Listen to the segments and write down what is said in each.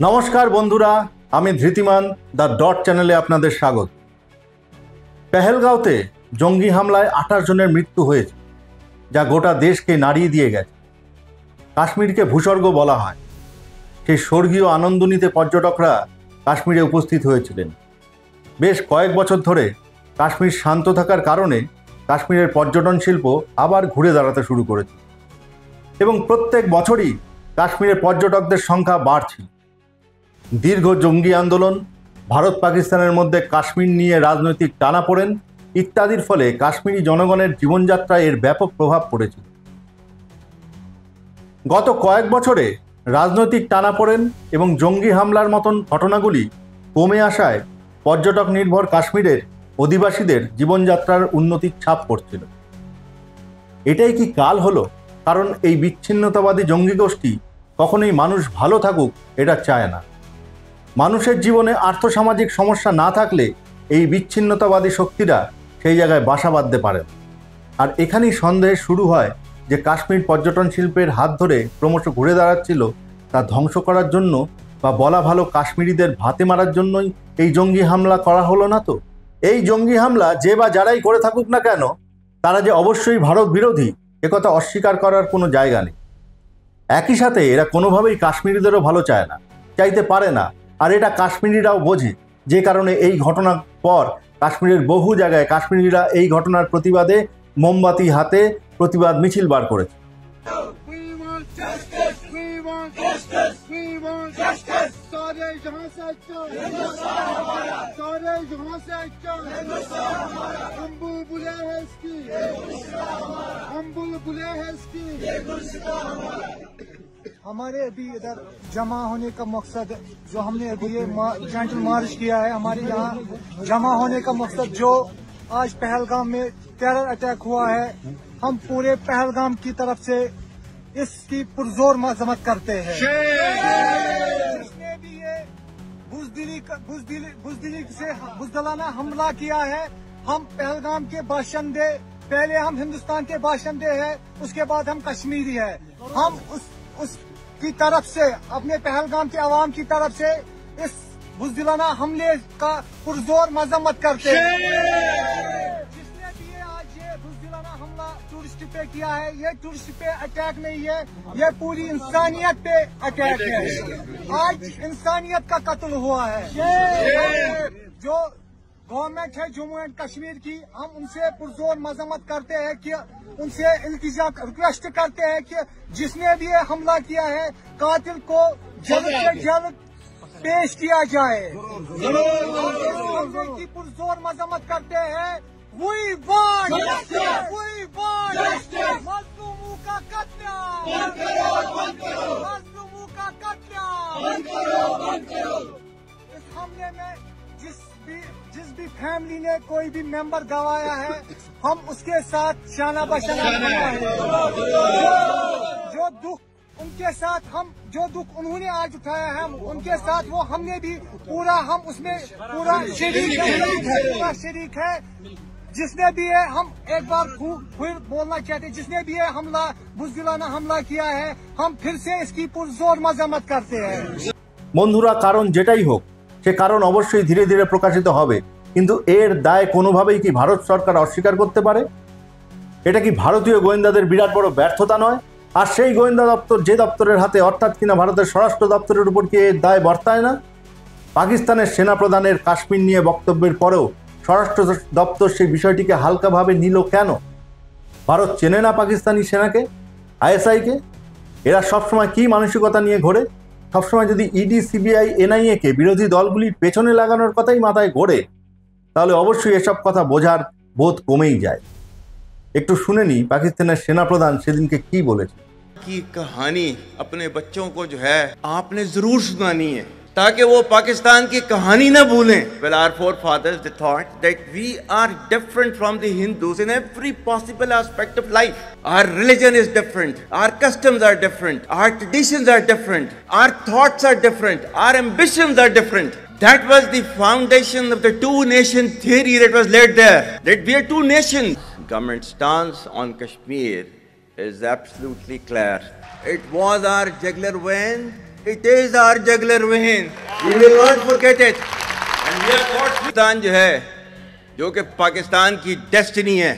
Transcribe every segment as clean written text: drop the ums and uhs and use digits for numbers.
নমস্কার বন্ধুরা, আমি ধৃতিমান দ্য ডট চ্যানেলে আপনাদের স্বাগত। পেহেলগাঁওতে জঙ্গি হামলায় 28 জনের মৃত্যু হয়েছে, যা গোটা দেশকে নাড়িয়ে দিয়ে গেছে। কাশ্মীরকে ভূস্বর্গ বলা হয়। সেই স্বর্গীয় আনন্দ নিতে পর্যটকরা কাশ্মীরে উপস্থিত হয়েছিলেন। বেশ কয়েক বছর ধরে কাশ্মীর শান্ত থাকার কারণে কাশ্মীরের পর্যটন শিল্প আবার ঘুরে দাঁড়াতে শুরু করেছে এবং প্রত্যেক বছরই কাশ্মীরের পর্যটকদের সংখ্যা বাড়ছে। দীর্ঘ জঙ্গি আন্দোলন, ভারত পাকিস্তানের মধ্যে কাশ্মীর নিয়ে রাজনৈতিক টানাপোড়েন ইত্যাদির ফলে কাশ্মীরি জনগণের জীবনযাত্রায় এর ব্যাপক প্রভাব পড়েছে। গত কয়েক বছরে রাজনৈতিক টানাপোড়েন এবং জঙ্গি হামলার মতন ঘটনাগুলি কমে আসায় পর্যটক নির্ভর কাশ্মীরের অধিবাসীদের জীবনযাত্রার উন্নতির ছাপ পড়ছিল। এটাই কি কাল হলো? কারণ এই বিচ্ছিন্নতাবাদী জঙ্গি গোষ্ঠী কখনোই মানুষ ভালো থাকুক এটা চায় না। মানুষের জীবনে আর্থসামাজিক সমস্যা না থাকলে এই বিচ্ছিন্নতাবাদী শক্তিরা সেই জায়গায় বাসা বাঁধতে পারে। আর এখানেই সন্দেহ শুরু হয় যে কাশ্মীর পর্যটন শিল্পের হাত ধরে ক্রমশ ঘুরে দাঁড়াচ্ছিল তা ধ্বংস করার জন্য, বা বলা ভালো কাশ্মীরিদের ভাতে মারার জন্যই এই জঙ্গি হামলা করা হলো না তো? এই জঙ্গি হামলা যে বা যারাই করে থাকুক না কেন, তারা যে অবশ্যই ভারত বিরোধী একথা অস্বীকার করার কোনো জায়গা নেই। একই সাথে এরা কোনোভাবেই কাশ্মীরিদেরও ভালো চায় না, চাইতে পারে না। আর এটা কাশ্মীরিরাও বোঝে, যে কারণে এই ঘটনার পর কাশ্মীরের বহু জায়গায় কাশ্মীরিরা এই ঘটনার প্রতিবাদে মোমবাতি হাতে প্রতিবাদ মিছিল বার করেছে। हमारे अभी इधर जमा होने का मकसद, जो हमने अभी ये कैंडल मार्च किया है, हमारे यहाँ जमा होने का मकसद जो आज पहलगाम में टेरर अटैक हुआ है, हम पूरे पहलगाम की तरफ से इसकी पुरजोर मजम्मत करते हैं। जिसने भी ये बुज़दिलाना हमला किया है, हम पहलगाम के बाशिंदे, पहले हम हिंदुस्तान के बाशिंदे हैं, उसके बाद हम कश्मीरी है। हम उसकी तरफ से, अपने पहलगाम के अवाम की तरफ से इस बुज़दिलाना हमले का पुरजोर मजम्मत करते हैं। जिसने भी आज ये बुज़दिलाना हमला टूरिस्ट पे किया है, ये टूरिस्ट पे अटैक नहीं है, ये पूरी इंसानियत पे अटैक है। आज इंसानियत का कत्ल हुआ है। जो गवर्नमेंट है जम्मू एंड कश्मीर की, हम उनसे पुरजोर मजम्मत करते हैं कि उनसे इल्तिजा रिक्वेस्ट करते हैं कि जिसने भी ये हमला किया है, कातिल को जल्द से जल्द पेश किया जाए। की पुरजोर मजम्मत करते हैं। We want justice. We want justice. मजलूमों का कत्लेआम बंद करो, बंद करो। मजलूमों का कत्लेआम बंद करो, बंद करो। इस हमले में जिस भी फैमिली ने कोई भी मेंबर गंवाया है, हम उसके साथ शाना बशाना खड़ा है। जो दुख उनके साथ, हम जो दुख उन्होंने आज उठाया है, हम उनके साथ वो हमने भी पूरा, हम उसमें पूरा शरीक है। जिसने भी है, हम एक बार फिर बोलना चाहते हैं, जिसने भी है हमला, बुज़दिलाना हमला किया है, हम फिर से इसकी पुरजोर मजम्मत करते हैं। বন্ধুরা, কারণ যেটাই হোক, সে কারণ অবশ্যই ধীরে ধীরে প্রকাশিত হবে, কিন্তু এর দায় কোনোভাবেই কি ভারত সরকার অস্বীকার করতে পারে? এটা কি ভারতীয় গোয়েন্দাদের বিরাট বড় ব্যর্থতা নয়? আর সেই গোয়েন্দা দপ্তর যে দপ্তরের হাতে, অর্থাৎ কিনা ভারতের স্বরাষ্ট্র দপ্তরের উপর কি এর দায় বর্তায় না? পাকিস্তানের সেনাপ্রধানের কাশ্মীর নিয়ে বক্তব্যের পরেও স্বরাষ্ট্র দপ্তর সেই বিষয়টিকে হালকাভাবে নিল কেন? ভারত চেনে না পাকিস্তানি সেনাকে, আইএসআইকে? এরা সবসময় কি মানসিকতা নিয়ে ঘোরে? সবসময় যদি ইডি, সিবিআই, এনআইএ কে বিরোধী দলগুলির পেছনে লাগানোর কথাই মাথায় ঘোরে, তাহলে অবশ্যই এসব কথা বোঝার বোধ কমেই যায়। একটু শুনে নি পাকিস্তানের সেনাপ্রধান সেদিনকে কি বলেছে। की कहानी अपने बच्चों को जो है आपने जरूर सुनानी है, ताकि वो पाकिस्तान की कहानी ना भूलें। Well, our forefathers they thought that we are different from the Hindus in every possible aspect of life. Our religion is different, our customs are different, our traditions are different, our thoughts are different, our ambitions are different. That was the foundation of the two nation theory that was laid there, that we are two nations. Government stance on Kashmir is absolutely clear. It was our jugular vein It is our jugular vein. We will not forget it. And we have fought Pakistan जो है, जो कि पाकिस्तान की destiny है,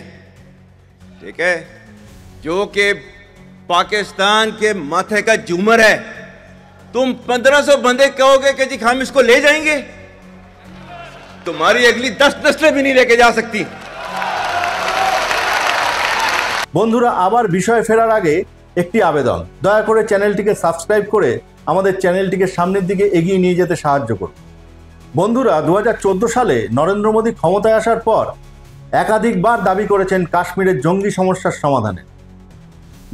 ठीक है, जो कि पाकिस्तान के माथे का झूमर है। तुम 1500 बंदे कहोगे कि जी हम इसको ले जाएंगे, तुम्हारी अगली 10 नस्लें भी नहीं लेके जा सकती। বন্ধুরা, আবার বিষয় ফেরার আগে একটি আবেদন, দয়া করে চ্যানেলটিকে সাবস্ক্রাইব করে আমাদের চ্যানেলটিকে সামনের দিকে এগিয়ে নিয়ে যেতে সাহায্য করুন। বন্ধুরা, 2014 সালে নরেন্দ্র মোদী ক্ষমতায় আসার পর একাধিকবার দাবি করেছেন কাশ্মীরের জঙ্গি সমস্যার সমাধানে।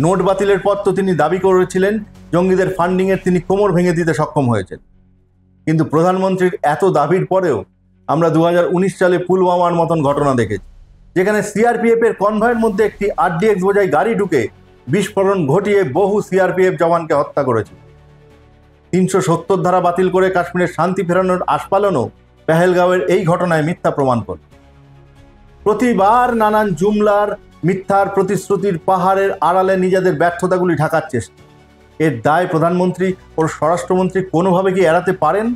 নোট বাতিলের পর তো তিনি দাবি করেছিলেন জঙ্গিদের ফান্ডিংয়ের তিনি কোমর ভেঙে দিতে সক্ষম হয়েছেন। কিন্তু প্রধানমন্ত্রীর এত দাবির পরেও আমরা 2019 সালে পুলওয়ামার মতন ঘটনা দেখেছি, যেখানে সিআরপিএফ এর কনভয়ের মধ্যে একটি আরডিএক্স বোঝাই গাড়ি ঢুকে বিস্ফোরণ ঘটিয়ে বহু সিআরপিএফ জওয়ানকে হত্যা করেছে। 370 ধারা বাতিল করে কাশ্মীরের শান্তি ফেরানোর আস্ফালনও পেহেলগাঁওয়ের এই ঘটনায় মিথ্যা প্রমাণ করে। প্রতিবার নানান জুমলার মিথ্যার প্রতিশ্রুতির পাহাড়ের আড়ালে নিজেদের ব্যর্থতাগুলি ঢাকার চেষ্টা, এর দায় প্রধানমন্ত্রী ও স্বরাষ্ট্রমন্ত্রী কোনোভাবে কি এড়াতে পারেন?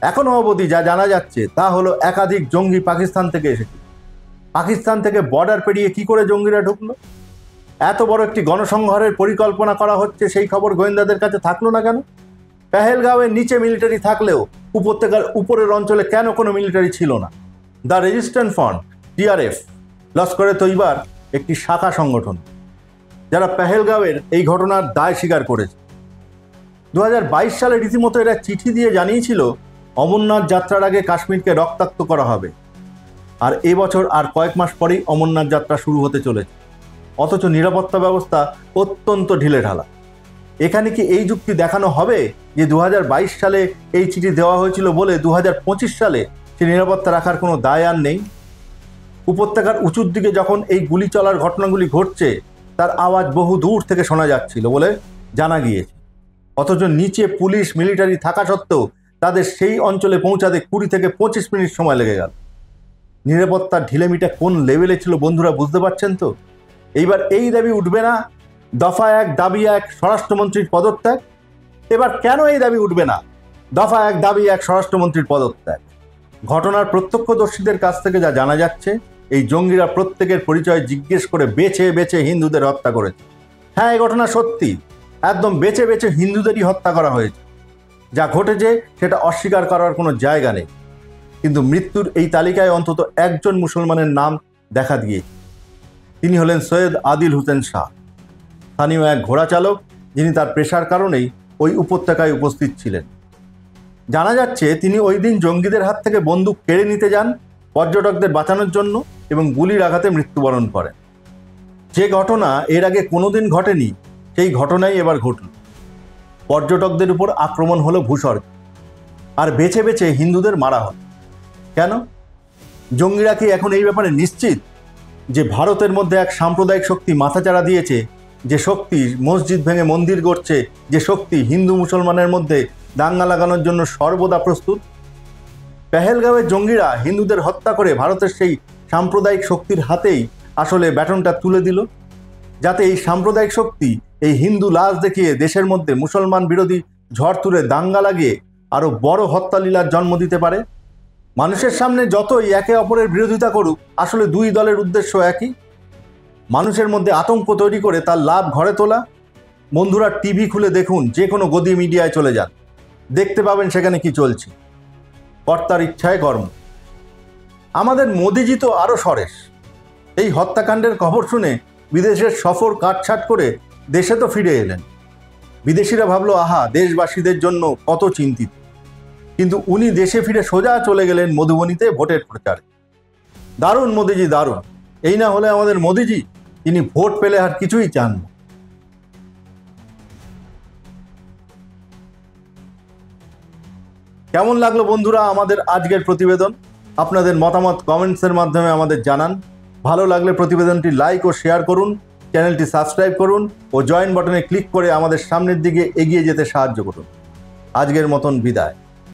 এখনো অবধি যা জানা যাচ্ছে তা হলো একাধিক জঙ্গি পাকিস্তান থেকে এসেছে। পাকিস্তান থেকে বর্ডার পেরিয়ে কি করে জঙ্গিরা ঢুকলো? এত বড় একটি গণসংহারের পরিকল্পনা করা হচ্ছে, সেই খবর গোয়েন্দাদের কাছে থাকলো না কেন? পেহেলগাঁওয়ের নিচে মিলিটারি থাকলেও উপত্যকার উপরের অঞ্চলে কেন কোনো মিলিটারি ছিল না? দ্য রেজিস্ট্যান্স ফ্রন্ট, টিআরএফ, লস্করে তৈবার একটি শাখা সংগঠন, যারা পেহেলগাঁওয়ের এই ঘটনার দায় স্বীকার করেছে। 2022 সালে রীতিমতো এরা চিঠি দিয়ে জানিয়েছিল অমরনাথ যাত্রার আগে কাশ্মীরকে রক্তাক্ত করা হবে, আর এবছর আর কয়েক মাস পরেই অমরনাথ যাত্রা শুরু হতে চলেছে, অথচ নিরাপত্তা ব্যবস্থা অত্যন্ত ঢিলেঢালা। এখানে কি এই যুক্তি দেখানো হবে যে 2022 সালে এই চিঠি দেওয়া হয়েছিল বলে 2025 সালে সে নিরাপত্তা রাখার কোনো দায় আর নেই? উপত্যকার উঁচুর দিকে যখন এই গুলি চলার ঘটনাগুলি ঘটছে তার আওয়াজ বহু দূর থেকে শোনা যাচ্ছিল বলে জানা গিয়েছে, অথচ নিচে পুলিশ মিলিটারি থাকা সত্ত্বেও তাদের সেই অঞ্চলে পৌঁছাতে 20 থেকে 25 মিনিট সময় লেগে গেল। নিরাপত্তার ঢিলেমিটা কোন লেভেলে ছিল বন্ধুরা, বুঝতে পারছেন তো? এইবার এই দাবি উঠবে না, দফা 1 দাবি 1 স্বরাষ্ট্রমন্ত্রীর পদত্যাগ। এবার কেন এই দাবি উঠবে না, দফা 1 দাবি 1 স্বরাষ্ট্রমন্ত্রীর পদত্যাগ? ঘটনার প্রত্যক্ষদর্শীদের কাছ থেকে যা জানা যাচ্ছে, এই জঙ্গিরা প্রত্যেকের পরিচয় জিজ্ঞেস করে বেছে বেছে হিন্দুদের হত্যা করেছে। হ্যাঁ, এই ঘটনা সত্যি, একদম বেছে বেছে হিন্দুদেরই হত্যা করা হয়েছে। যা ঘটেছে সেটা অস্বীকার করার কোনো জায়গা নেই, কিন্তু মৃত্যুর এই তালিকায় অন্তত একজন মুসলমানের নাম দেখা দিয়েছে। তিনি হলেন সৈয়দ আদিল হোসেন শাহ, স্থানীয় এক ঘোড়া চালক, যিনি তার পেশার কারণেই ওই উপত্যকায় উপস্থিত ছিলেন। জানা যাচ্ছে তিনি ওই দিন জঙ্গিদের হাত থেকে বন্দুক কেড়ে নিতে যান পর্যটকদের বাঁচানোর জন্য এবং গুলির আঘাতে মৃত্যুবরণ করেন। যে ঘটনা এর আগে কোনোদিন ঘটেনি, সেই ঘটনাই এবার ঘটল। পর্যটকদের উপর আক্রমণ হলো ভূস্বর্গ, আর বেছে বেছে হিন্দুদের মারা হল। কেন? জঙ্গিরা কি এখন এই ব্যাপারে নিশ্চিত যে ভারতের মধ্যে এক সাম্প্রদায়িক শক্তি মাথাচাড়া দিয়েছে, যে শক্তি মসজিদ ভেঙে মন্দির গড়ছে, যে শক্তি হিন্দু মুসলমানের মধ্যে দাঙ্গা লাগানোর জন্য সর্বদা প্রস্তুত? পেহেলগাঁওয়ের জঙ্গিরা হিন্দুদের হত্যা করে ভারতের সেই সাম্প্রদায়িক শক্তির হাতেই আসলে ব্যাটনটা তুলে দিল, যাতে এই সাম্প্রদায়িক শক্তি এই হিন্দু লাশ দেখিয়ে দেশের মধ্যে মুসলমান বিরোধী ঝড় তুলে দাঙ্গা লাগিয়ে আরও বড় হত্যালীলার জন্ম দিতে পারে। মানুষের সামনে যতই একে অপরের বিরোধিতা করুক, আসলে দুই দলের উদ্দেশ্য একই, মানুষের মধ্যে আতঙ্ক তৈরি করে তার লাভ ঘরে তোলা। বন্ধুরা, টিভি খুলে দেখুন, যে কোনো গদি মিডিয়ায় চলে যান, দেখতে পাবেন সেখানে কি চলছে। কর্তার ইচ্ছায় কর্ম। আমাদের মোদিজি তো আরও সরেস। এই হত্যাকাণ্ডের খবর শুনে বিদেশের সফর কাটছাট করে দেশে তো ফিরে এলেন। বিদেশিরা ভাবলো, আহা, দেশবাসীদের জন্য কত চিন্তিত। কিন্তু উনি দেশে ফিরে সোজা চলে গেলেন মধুবনীতে ভোটের প্রচারে। দারুণ মোদিজি, দারুণ। এই না হলে আমাদের মোদিজি, তিনি ভোট পেলে আর কিছুই চান না। কেমন লাগলো বন্ধুরা আমাদের আজকের প্রতিবেদন? আপনাদের মতামত কমেন্টসের মাধ্যমে আমাদের জানান। ভালো লাগলে প্রতিবেদনটি লাইক ও শেয়ার করুন, চ্যানেলটি সাবস্ক্রাইব করুন ও জয়েন বাটনে ক্লিক করে আমাদের সামনের দিকে এগিয়ে যেতে সাহায্য করুন। আজকের মতন বিদায়।